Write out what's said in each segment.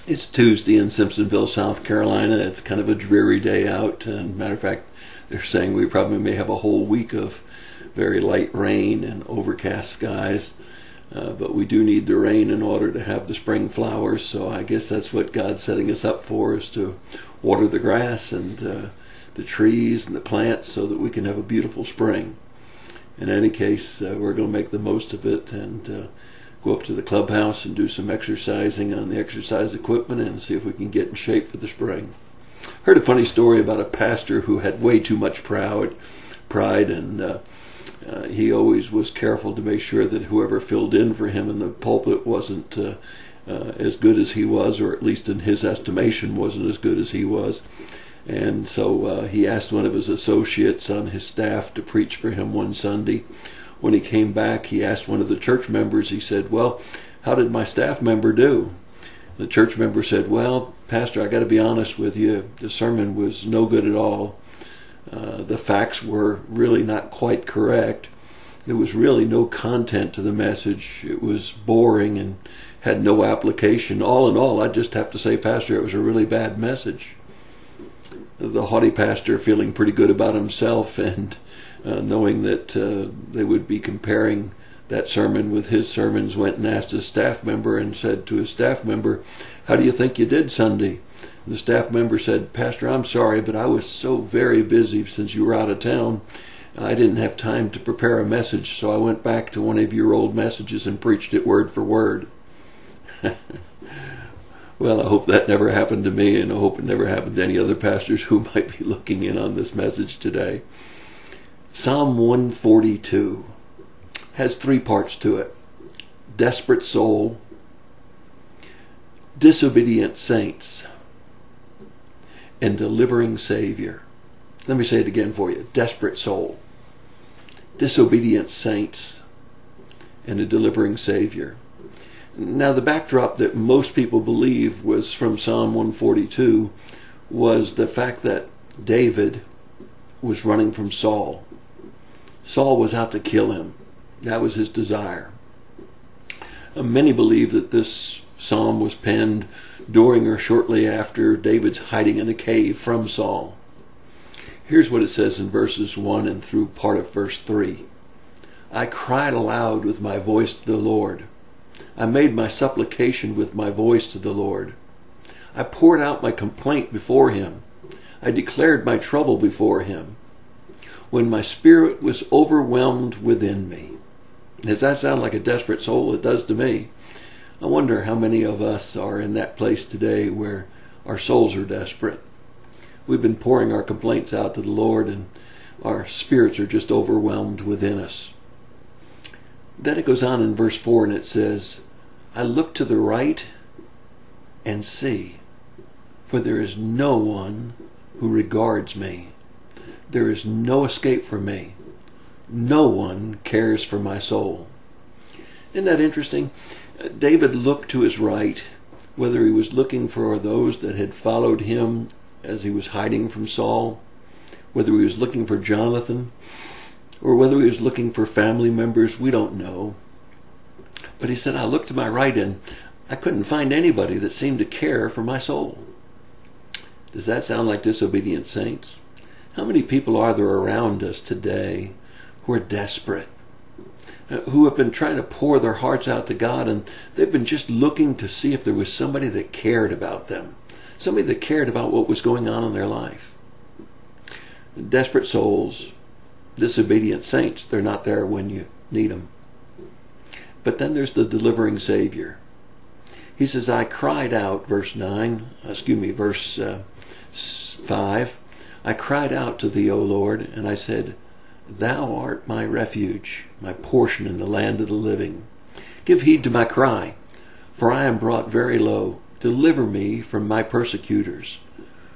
It's Tuesday in Simpsonville, South Carolina. It's kind of a dreary day out. And matter of fact, they're saying we probably may have a whole week of very light rain and overcast skies. But we do need the rain in order to have the spring flowers. So I guess that's what God's setting us up for, is to water the grass and the trees and the plants so that we can have a beautiful spring. In any case, we're going to make the most of it and go up to the clubhouse and do some exercising on the exercise equipment and see if we can get in shape for the spring. Heard a funny story about a pastor who had way too much pride, and he always was careful to make sure that whoever filled in for him in the pulpit wasn't as good as he was, or at least in his estimation wasn't as good as he was. And so he asked one of his associates on his staff to preach for him one Sunday. When he came back, he asked one of the church members, he said, "Well, how did my staff member do?" The church member said, "Well, Pastor, I got to be honest with you. The sermon was no good at all. The facts were really not quite correct. There was really no content to the message. It was boring and had no application. All in all, I just have to say, Pastor, it was a really bad message." The haughty pastor, feeling pretty good about himself and knowing that they would be comparing that sermon with his sermons, went and asked his staff member and said to his staff member, "How do you think you did Sunday?" The staff member said, "Pastor, I'm sorry, but I was so very busy since you were out of town. I didn't have time to prepare a message, so I went back to one of your old messages and preached it word for word." Well, I hope that never happened to me, and I hope it never happened to any other pastors who might be looking in on this message today. Psalm 142 has three parts to it: desperate soul, disobedient saints, and delivering Savior. Let me say it again for you: desperate soul, disobedient saints, and a delivering Savior. Now, the backdrop that most people believe was from Psalm 142 was the fact that David was running from Saul. Saul was out to kill him. That was his desire. Many believe that this psalm was penned during or shortly after David's hiding in a cave from Saul. Here's what it says in verses 1 and through part of verse 3. "I cried aloud with my voice to the Lord. I made my supplication with my voice to the Lord. I poured out my complaint before him. I declared my trouble before him, when my spirit was overwhelmed within me." Does that sound like a desperate soul? It does to me. I wonder how many of us are in that place today where our souls are desperate. We've been pouring our complaints out to the Lord, and our spirits are just overwhelmed within us. Then it goes on in verse 4 and it says, "I look to the right and see, for there is no one who regards me. There is no escape for me. No one cares for my soul." Isn't that interesting? David looked to his right, whether he was looking for those that had followed him as he was hiding from Saul, whether he was looking for Jonathan, or whether he was looking for family members, we don't know. But he said, "I looked to my right and I couldn't find anybody that seemed to care for my soul." Does that sound like disobedient saints? How many people are there around us today who are desperate, who have been trying to pour their hearts out to God, and they've been just looking to see if there was somebody that cared about them, somebody that cared about what was going on in their life? Desperate souls, disobedient saints, they're not there when you need them. But then there's the delivering Savior. He says, "I cried out," verse 5, "I cried out to thee, O Lord, and I said, Thou art my refuge, my portion in the land of the living. Give heed to my cry, for I am brought very low. Deliver me from my persecutors,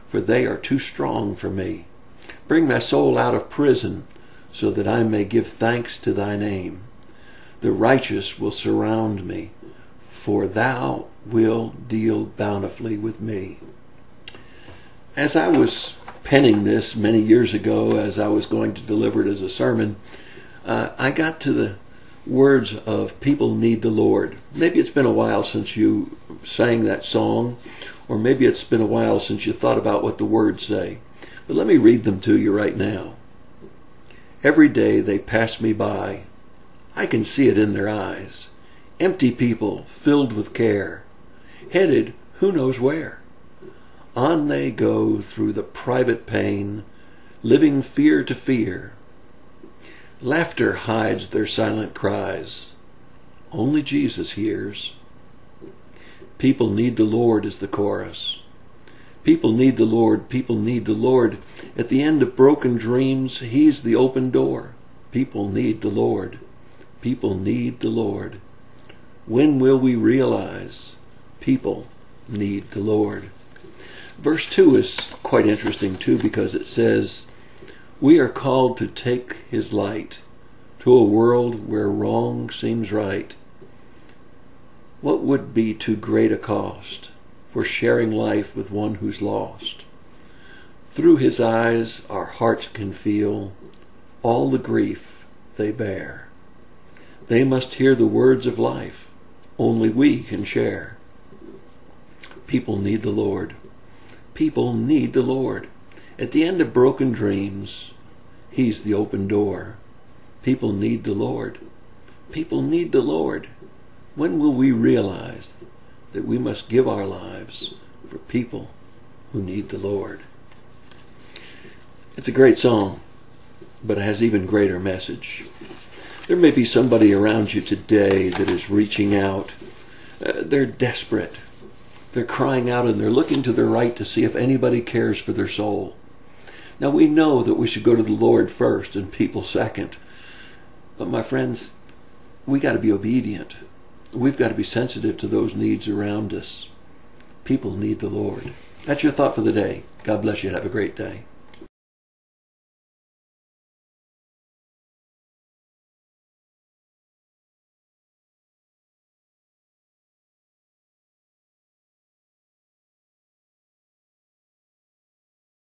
for they are too strong for me. Bring my soul out of prison, so that I may give thanks to thy name. The righteous will surround me, for thou wilt deal bountifully with me." As I was penning this many years ago, as I was going to deliver it as a sermon, I got to words of people need the Lord. Maybe it's been a while since you sang that song, or maybe it's been a while since you thought about what the words say. But let me read them to you right now. Every day they pass me by. I can see it in their eyes. Empty people filled with care, headed who knows where. On they go through the private pain, living fear to fear. Laughter hides their silent cries. Only Jesus hears. People need the Lord is the chorus. People need the Lord, people need the Lord. At the end of broken dreams, He's the open door. People need the Lord. People need the Lord. When will we realize people need the Lord? Verse 2 is quite interesting too, because it says, we are called to take His light to a world where wrong seems right. What would be too great a cost for sharing life with one who's lost? Through His eyes our hearts can feel all the grief they bear. They must hear the words of life only we can share. People need the Lord. People need the Lord. At the end of broken dreams, He's the open door. People need the Lord. People need the Lord. When will we realize that we must give our lives for people who need the Lord? It's a great song, but it has even greater message. There may be somebody around you today that is reaching out. They're desperate. They're crying out and they're looking to their right to see if anybody cares for their soul. Now we know that we should go to the Lord first and people second. But my friends, we got to be obedient. We've got to be sensitive to those needs around us. People need the Lord. That's your thought for the day. God bless you and have a great day.